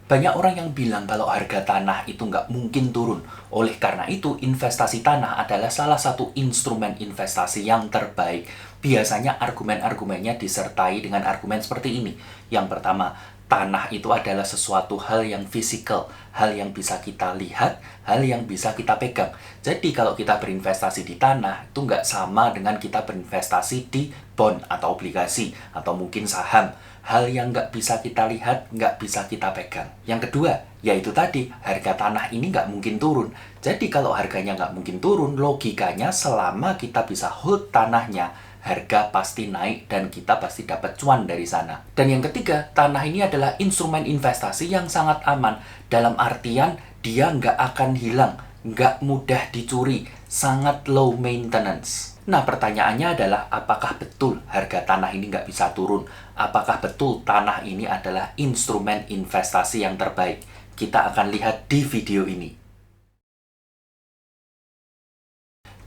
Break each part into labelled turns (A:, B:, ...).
A: Banyak orang yang bilang kalau harga tanah itu nggak mungkin turun. Oleh karena itu, investasi tanah adalah salah satu instrumen investasi yang terbaik. Biasanya argumen-argumennya disertai dengan argumen seperti ini. Yang pertama, tanah itu adalah sesuatu hal yang fisikal, hal yang bisa kita lihat, hal yang bisa kita pegang. Jadi kalau kita berinvestasi di tanah, itu nggak sama dengan kita berinvestasi di bond atau obligasi, atau mungkin saham. Hal yang nggak bisa kita lihat, nggak bisa kita pegang. Yang kedua, yaitu tadi, harga tanah ini nggak mungkin turun. Jadi kalau harganya nggak mungkin turun, logikanya selama kita bisa hold tanahnya, harga pasti naik dan kita pasti dapat cuan dari sana. Dan yang ketiga, tanah ini adalah instrumen investasi yang sangat aman. Dalam artian, dia nggak akan hilang, nggak mudah dicuri, sangat low maintenance. Nah, pertanyaannya adalah, apakah betul harga tanah ini nggak bisa turun? Apakah betul tanah ini adalah instrumen investasi yang terbaik? Kita akan lihat di video ini.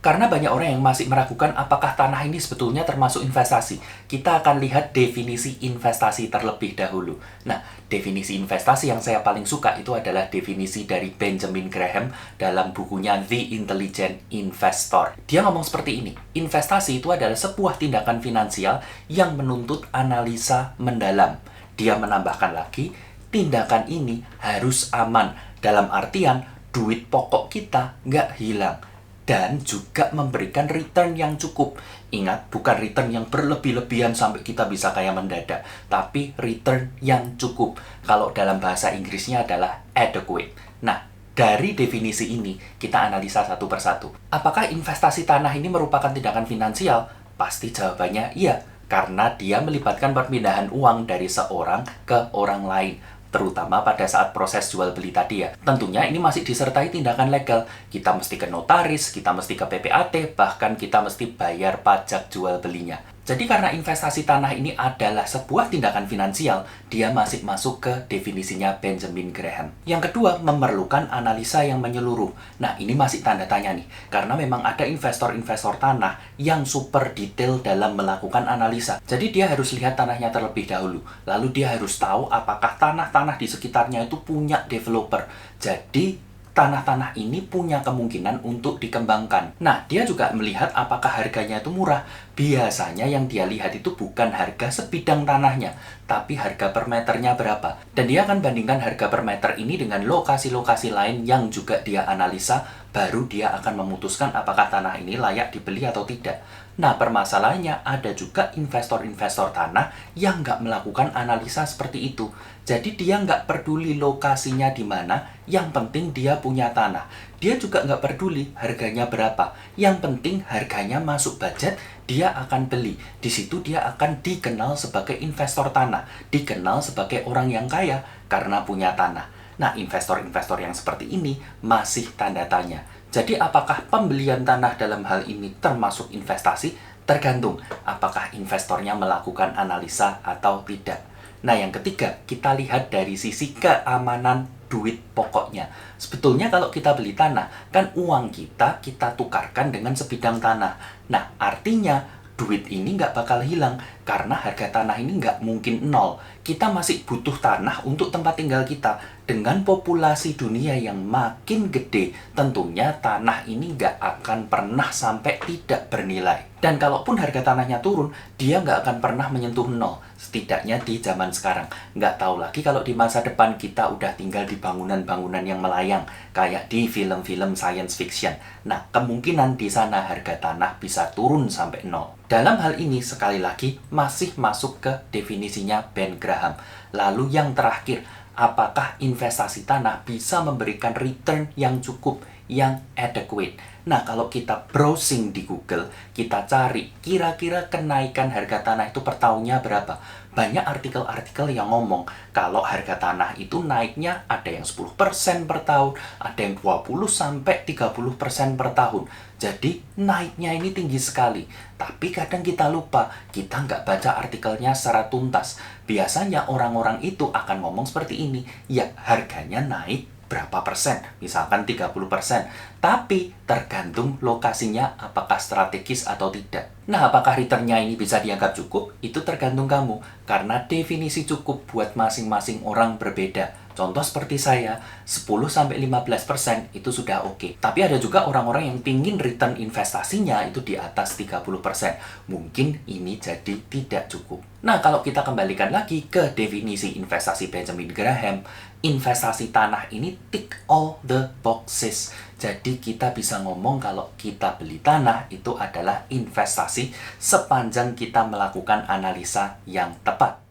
A: Karena banyak orang yang masih meragukan apakah tanah ini sebetulnya termasuk investasi. Kita akan lihat definisi investasi terlebih dahulu. Nah, definisi investasi yang saya paling suka itu adalah definisi dari Benjamin Graham dalam bukunya The Intelligent Investor. Dia ngomong seperti ini, investasi itu adalah sebuah tindakan finansial yang menuntut analisa mendalam. Dia menambahkan lagi, tindakan ini harus aman. Dalam artian, duit pokok kita nggak hilang. Dan juga memberikan return yang cukup. Ingat, bukan return yang berlebih-lebihan sampai kita bisa kaya mendadak, tapi return yang cukup. Kalau dalam bahasa Inggrisnya adalah adequate. Nah, dari definisi ini, kita analisa satu persatu. Apakah investasi tanah ini merupakan tindakan finansial? Pasti jawabannya iya, karena dia melibatkan perpindahan uang dari seorang ke orang lain, terutama pada saat proses jual beli tadi ya. Tentunya ini masih disertai tindakan legal. Kita mesti ke notaris, kita mesti ke PPAT, bahkan kita mesti bayar pajak jual belinya. Jadi karena investasi tanah ini adalah sebuah tindakan finansial, dia masih masuk ke definisinya Benjamin Graham. Yang kedua, memerlukan analisa yang menyeluruh. Nah, ini masih tanda tanya nih, karena memang ada investor-investor tanah yang super detail dalam melakukan analisa. Jadi dia harus lihat tanahnya terlebih dahulu, lalu dia harus tahu apakah tanah-tanah di sekitarnya itu punya developer. Jadi tanah-tanah ini punya kemungkinan untuk dikembangkan. Nah, dia juga melihat apakah harganya itu murah. Biasanya yang dia lihat itu bukan harga sebidang tanahnya, tapi harga per meternya berapa. Dan dia akan bandingkan harga per meter ini dengan lokasi-lokasi lain yang juga dia analisa, baru dia akan memutuskan apakah tanah ini layak dibeli atau tidak. Nah, permasalahannya ada juga investor-investor tanah yang nggak melakukan analisa seperti itu. Jadi dia nggak peduli lokasinya di mana, yang penting dia punya tanah. Dia juga nggak peduli harganya berapa. Yang penting harganya masuk budget, dia akan beli. Di situ dia akan dikenal sebagai investor tanah, dikenal sebagai orang yang kaya karena punya tanah. Nah, investor-investor yang seperti ini masih tanda tanya. Jadi apakah pembelian tanah dalam hal ini termasuk investasi? Tergantung apakah investornya melakukan analisa atau tidak. Nah, yang ketiga, kita lihat dari sisi keamanan duit pokoknya. Sebetulnya kalau kita beli tanah, kan uang kita tukarkan dengan sebidang tanah. Nah, artinya duit ini nggak bakal hilang karena harga tanah ini nggak mungkin nol. Kita masih butuh tanah untuk tempat tinggal kita. Dengan populasi dunia yang makin gede, tentunya tanah ini nggak akan pernah sampai tidak bernilai. Dan kalaupun harga tanahnya turun, dia nggak akan pernah menyentuh nol. Setidaknya di zaman sekarang. Nggak tahu lagi kalau di masa depan kita udah tinggal di bangunan-bangunan yang melayang, kayak di film-film science fiction. Nah, kemungkinan di sana harga tanah bisa turun sampai nol. Dalam hal ini, sekali lagi, masih masuk ke definisinya Ben Graham. Lalu yang terakhir, apakah investasi tanah bisa memberikan return yang cukup, yang adequate? Nah, kalau kita browsing di Google, kita cari kira-kira kenaikan harga tanah itu per tahunnya berapa. Banyak artikel-artikel yang ngomong kalau harga tanah itu naiknya ada yang 10% per tahun, ada yang 20-30% per tahun. Jadi naiknya ini tinggi sekali. Tapi kadang kita lupa, kita nggak baca artikelnya secara tuntas. Biasanya orang-orang itu akan ngomong seperti ini, ya harganya naik berapa persen, misalkan 30%. Tapi tergantung lokasinya apakah strategis atau tidak. Nah, apakah returnnya ini bisa dianggap cukup? Itu tergantung kamu, karena definisi cukup buat masing-masing orang berbeda. contoh seperti saya, 10-15% itu sudah oke. Tapi ada juga orang-orang yang pingin return investasinya itu di atas 30%. Mungkin ini jadi tidak cukup. Nah, kalau kita kembalikan lagi ke definisi investasi Benjamin Graham, investasi tanah ini tick all the boxes. Jadi kita bisa ngomong kalau kita beli tanah itu adalah investasi sepanjang kita melakukan analisa yang tepat.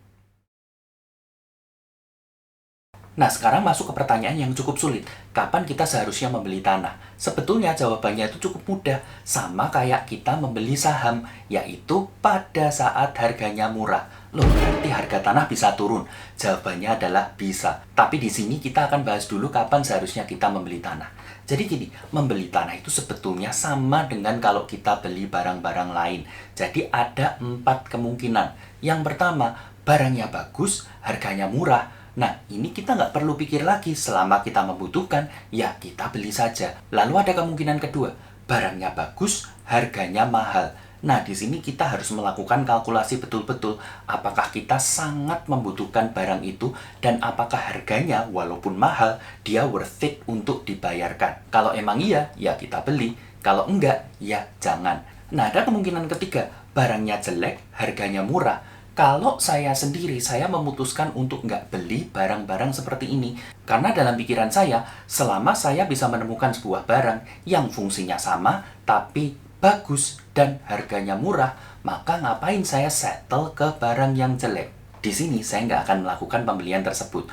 A: Nah, sekarang masuk ke pertanyaan yang cukup sulit. Kapan kita seharusnya membeli tanah? Sebetulnya jawabannya itu cukup mudah. Sama kayak kita membeli saham, yaitu pada saat harganya murah. Loh, berarti harga tanah bisa turun? Jawabannya adalah bisa. Tapi di sini kita akan bahas dulu kapan seharusnya kita membeli tanah. Jadi gini, membeli tanah itu sebetulnya sama dengan kalau kita beli barang-barang lain. Jadi ada 4 kemungkinan. Yang pertama, barangnya bagus, harganya murah. Nah, ini kita nggak perlu pikir lagi. Selama kita membutuhkan, ya kita beli saja. Lalu ada kemungkinan kedua, barangnya bagus, harganya mahal. Nah, di sini kita harus melakukan kalkulasi betul-betul apakah kita sangat membutuhkan barang itu dan apakah harganya walaupun mahal, dia worth it untuk dibayarkan. Kalau emang iya, ya kita beli. Kalau enggak, ya jangan. Nah, ada kemungkinan ketiga, barangnya jelek, harganya murah. Kalau saya sendiri, saya memutuskan untuk nggak beli barang-barang seperti ini. Karena dalam pikiran saya, selama saya bisa menemukan sebuah barang yang fungsinya sama, tapi bagus dan harganya murah, maka ngapain saya settle ke barang yang jelek? Di sini saya nggak akan melakukan pembelian tersebut.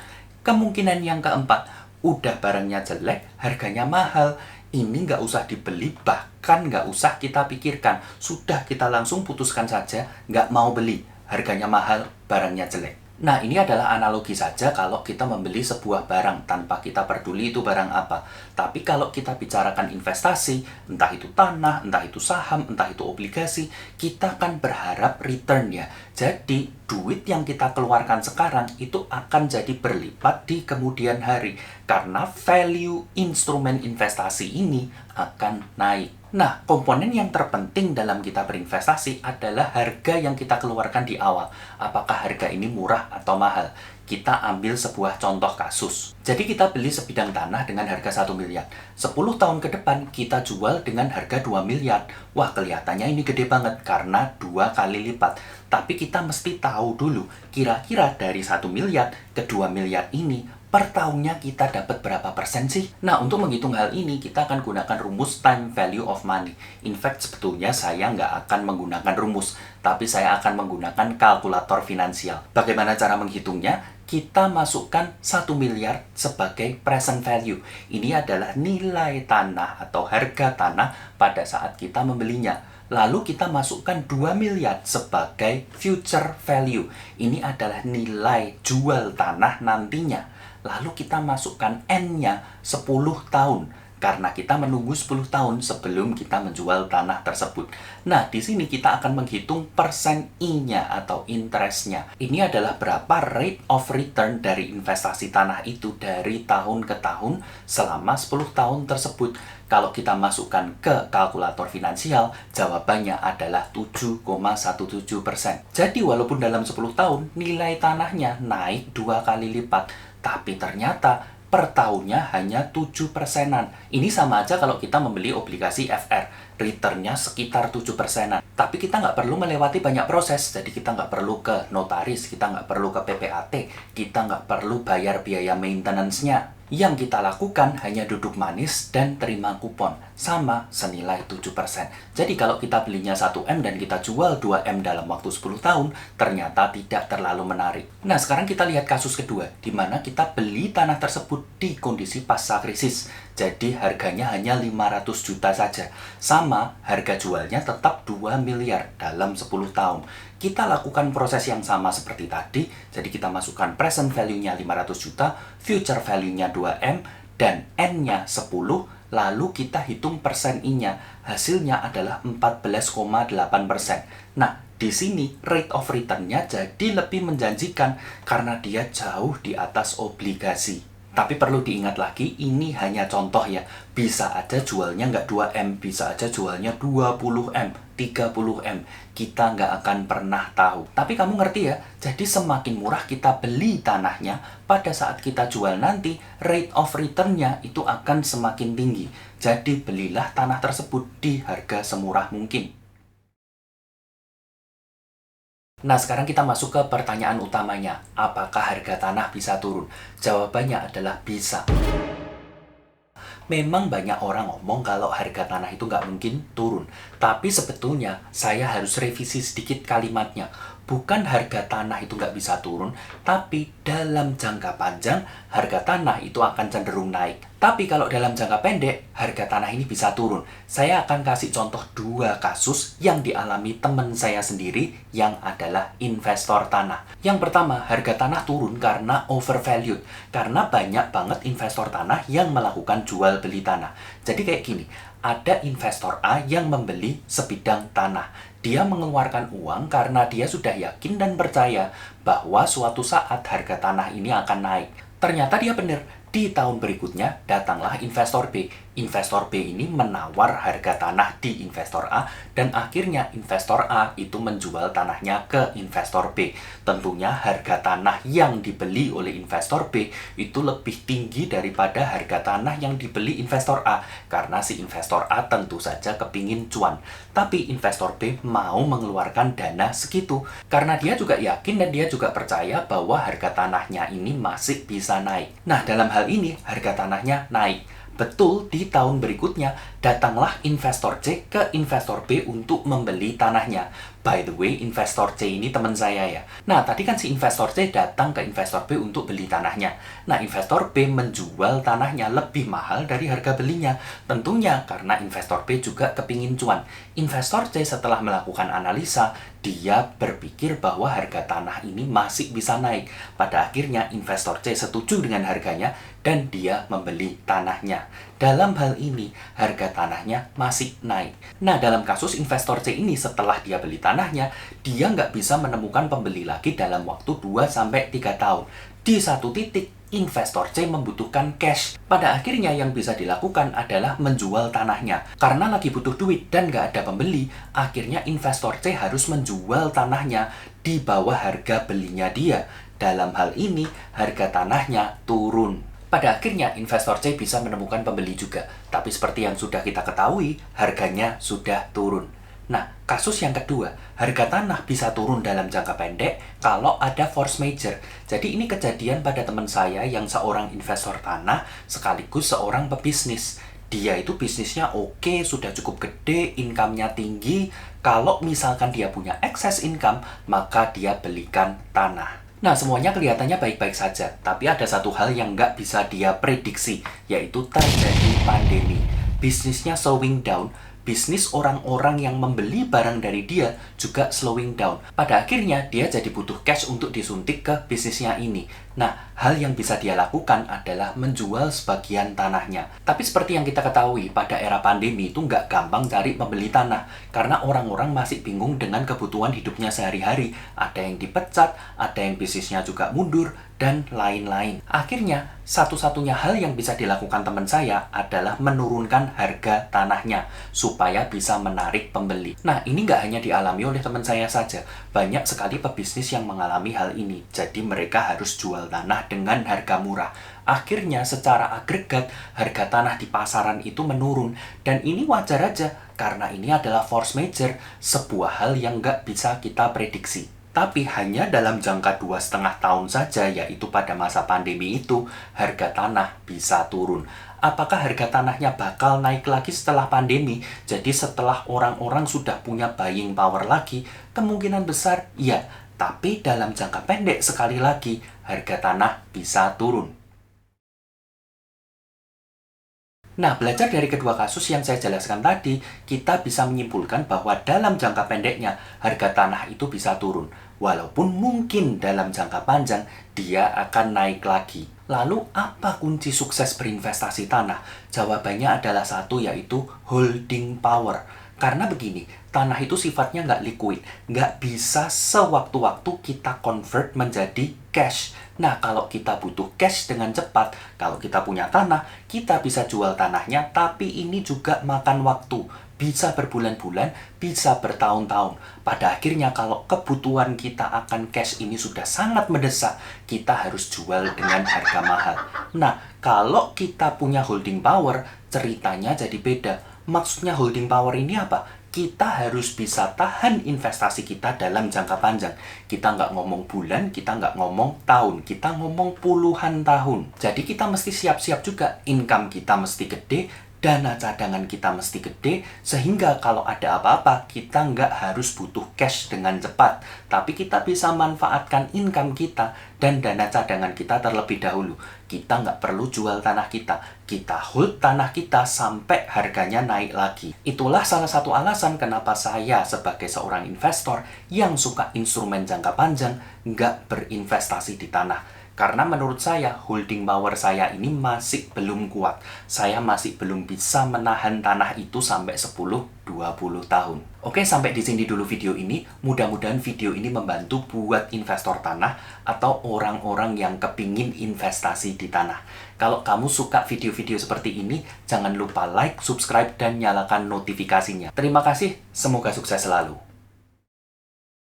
A: Kemungkinan yang keempat, udah barangnya jelek, harganya mahal. Ini nggak usah dibeli, bahkan nggak usah kita pikirkan. Sudah kita langsung putuskan saja, nggak mau beli. Harganya mahal, barangnya jelek. Nah, ini adalah analogi saja kalau kita membeli sebuah barang tanpa kita peduli itu barang apa. Tapi kalau kita bicarakan investasi, entah itu tanah, entah itu saham, entah itu obligasi, kita kan berharap return ya. Jadi, duit yang kita keluarkan sekarang itu akan jadi berlipat di kemudian hari. Karena value instrumen investasi ini akan naik. Nah, komponen yang terpenting dalam kita berinvestasi adalah harga yang kita keluarkan di awal. Apakah harga ini murah atau mahal? Kita ambil sebuah contoh kasus. Jadi kita beli sebidang tanah dengan harga 1 miliar. 10 tahun ke depan kita jual dengan harga 2 miliar. Wah, kelihatannya ini gede banget karena 2 kali lipat. Tapi kita mesti tahu dulu, kira-kira dari 1 miliar ke 2 miliar ini, per tahunnya kita dapat berapa persen sih? Nah, untuk menghitung hal ini, kita akan gunakan rumus time value of money. In fact, sebetulnya saya nggak akan menggunakan rumus, tapi saya akan menggunakan kalkulator finansial. Bagaimana cara menghitungnya? Kita masukkan 1 miliar sebagai present value. Ini adalah nilai tanah atau harga tanah pada saat kita membelinya. Lalu kita masukkan 2 miliar sebagai future value. Ini adalah nilai jual tanah nantinya. Lalu kita masukkan N-nya 10 tahun. Karena kita menunggu 10 tahun sebelum kita menjual tanah tersebut. Nah, di sini kita akan menghitung persen I-nya atau interest-nya. Ini adalah berapa rate of return dari investasi tanah itu dari tahun ke tahun selama 10 tahun tersebut. Kalau kita masukkan ke kalkulator finansial, jawabannya adalah 7,17%. Jadi walaupun dalam 10 tahun nilai tanahnya naik 2 kali lipat, tapi ternyata per tahunnya hanya 7%-an. Ini sama aja kalau kita membeli obligasi FR. Returnnya sekitar 7%-an. Tapi kita nggak perlu melewati banyak proses. Jadi kita nggak perlu ke notaris, kita nggak perlu ke PPAT, kita nggak perlu bayar biaya maintenance-nya. Yang kita lakukan hanya duduk manis dan terima kupon. Sama senilai 7%. Jadi kalau kita belinya 1M dan kita jual 2M dalam waktu 10 tahun, ternyata tidak terlalu menarik. Nah, sekarang kita lihat kasus kedua, di mana kita beli tanah tersebut di kondisi pasca krisis. Jadi harganya hanya 500 juta saja. Sama, harga jualnya tetap 2 miliar dalam 10 tahun. Kita lakukan proses yang sama seperti tadi. Jadi kita masukkan present value-nya 500 juta, future value-nya 2M, dan N-nya 10, lalu kita hitung persen I-nya. Hasilnya adalah 14,8%. Nah, di sini rate of return-nya jadi lebih menjanjikan karena dia jauh di atas obligasi. Tapi perlu diingat lagi, ini hanya contoh ya. Bisa aja jualnya nggak 2M, bisa aja jualnya 20M. 30 M. Kita nggak akan pernah tahu. Tapi kamu ngerti ya, jadi semakin murah kita beli tanahnya, pada saat kita jual nanti, rate of return-nya itu akan semakin tinggi. Jadi belilah tanah tersebut di harga semurah mungkin. Nah, sekarang kita masuk ke pertanyaan utamanya. Apakah harga tanah bisa turun? Jawabannya adalah bisa. Memang banyak orang ngomong kalau harga tanah itu nggak mungkin turun. Tapi sebetulnya saya harus revisi sedikit kalimatnya. Bukan harga tanah itu nggak bisa turun, tapi dalam jangka panjang harga tanah itu akan cenderung naik. Tapi kalau dalam jangka pendek, harga tanah ini bisa turun. Saya akan kasih contoh 2 kasus yang dialami teman saya sendiri yang adalah investor tanah. Yang pertama, harga tanah turun karena overvalued. Karena banyak banget investor tanah yang melakukan jual beli tanah. Jadi kayak gini, ada investor A yang membeli sebidang tanah. Dia mengeluarkan uang karena dia sudah yakin dan percaya bahwa suatu saat harga tanah ini akan naik. Ternyata dia benar. Di tahun berikutnya, datanglah investor B. Investor B ini menawar harga tanah di investor A, dan akhirnya investor A itu menjual tanahnya ke investor B. Tentunya harga tanah yang dibeli oleh investor B itu lebih tinggi daripada harga tanah yang dibeli investor A, karena si investor A tentu saja kepingin cuan. Tapi investor B mau mengeluarkan dana segitu, karena dia juga yakin dan dia juga percaya bahwa harga tanahnya ini masih bisa naik. Nah, dalam hal ini harga tanahnya naik. Betul, di tahun berikutnya datanglah investor C ke investor B untuk membeli tanahnya. By the way, investor C ini teman saya ya. Nah, tadi kan si investor C datang ke investor B untuk beli tanahnya. Nah, investor B menjual tanahnya lebih mahal dari harga belinya. Tentunya karena investor B juga kepingin cuan. Investor C setelah melakukan analisa, dia berpikir bahwa harga tanah ini masih bisa naik. Pada akhirnya investor C setuju dengan harganya dan dia membeli tanahnya. Dalam hal ini, harga tanahnya masih naik. Nah, dalam kasus investor C ini, setelah dia beli tanahnya, dia nggak bisa menemukan pembeli lagi dalam waktu 2-3 tahun. Di satu titik, investor C membutuhkan cash. Pada akhirnya yang bisa dilakukan adalah menjual tanahnya. Karena lagi butuh duit dan nggak ada pembeli, akhirnya investor C harus menjual tanahnya di bawah harga belinya dia. Dalam hal ini, harga tanahnya turun. Pada akhirnya, investor C bisa menemukan pembeli juga. Tapi seperti yang sudah kita ketahui, harganya sudah turun. Nah, kasus yang kedua, harga tanah bisa turun dalam jangka pendek kalau ada force major. Jadi ini kejadian pada teman saya yang seorang investor tanah sekaligus seorang pebisnis. Dia itu bisnisnya oke, sudah cukup gede, income-nya tinggi. Kalau misalkan dia punya excess income, maka dia belikan tanah. Nah, semuanya kelihatannya baik-baik saja, tapi ada satu hal yang nggak bisa dia prediksi, yaitu terjadi pandemi. Bisnisnya slowing down, bisnis orang-orang yang membeli barang dari dia juga slowing down. Pada akhirnya, dia jadi butuh cash untuk disuntik ke bisnisnya ini. Nah, hal yang bisa dia lakukan adalah menjual sebagian tanahnya. Tapi seperti yang kita ketahui, pada era pandemi itu nggak gampang cari pembeli tanah. Karena orang-orang masih bingung dengan kebutuhan hidupnya sehari-hari. Ada yang dipecat, ada yang bisnisnya juga mundur, dan lain-lain. Akhirnya, satu-satunya hal yang bisa dilakukan teman saya adalah menurunkan harga tanahnya supaya bisa menarik pembeli. Nah, ini nggak hanya dialami oleh teman saya saja. Banyak sekali pebisnis yang mengalami hal ini. Jadi mereka harus jual tanah dengan harga murah. Akhirnya secara agregat harga tanah di pasaran itu menurun. Dan ini wajar aja karena ini adalah force major, sebuah hal yang nggak bisa kita prediksi. Tapi hanya dalam jangka 2,5 tahun saja, yaitu pada masa pandemi itu, harga tanah bisa turun. Apakah harga tanahnya bakal naik lagi setelah pandemi? Jadi setelah orang-orang sudah punya buying power lagi, kemungkinan besar ya. Tapi dalam jangka pendek sekali lagi, harga tanah bisa turun. Nah, belajar dari kedua kasus yang saya jelaskan tadi, kita bisa menyimpulkan bahwa dalam jangka pendeknya, harga tanah itu bisa turun. Walaupun mungkin dalam jangka panjang, dia akan naik lagi. Lalu, apa kunci sukses berinvestasi tanah? Jawabannya adalah satu, yaitu holding power. Karena begini, tanah itu sifatnya nggak liquid, nggak bisa sewaktu-waktu kita convert menjadi cash. Nah, kalau kita butuh cash dengan cepat, kalau kita punya tanah, kita bisa jual tanahnya, tapi ini juga makan waktu. bisa berbulan-bulan, bisa bertahun-tahun. Pada akhirnya kalau kebutuhan kita akan cash ini sudah sangat mendesak, kita harus jual dengan harga mahal. Nah, kalau kita punya holding power, ceritanya jadi beda. Maksudnya holding power ini apa? Kita harus bisa tahan investasi kita dalam jangka panjang. Kita nggak ngomong bulan, kita nggak ngomong tahun, kita ngomong puluhan tahun. Jadi kita mesti siap-siap juga, income kita mesti gede, dana cadangan kita mesti gede, sehingga kalau ada apa-apa, kita nggak harus butuh cash dengan cepat. Tapi kita bisa manfaatkan income kita dan dana cadangan kita terlebih dahulu. Kita nggak perlu jual tanah kita hold tanah kita sampai harganya naik lagi. Itulah salah satu alasan kenapa saya sebagai seorang investor yang suka instrumen jangka panjang nggak berinvestasi di tanah. Karena menurut saya, holding power saya ini masih belum kuat. Saya masih belum bisa menahan tanah itu sampai 10-20 tahun. Oke, sampai di sini dulu video ini. Mudah-mudahan video ini membantu buat investor tanah atau orang-orang yang kepingin investasi di tanah. Kalau kamu suka video-video seperti ini, jangan lupa like, subscribe, dan nyalakan notifikasinya. Terima kasih, semoga sukses selalu.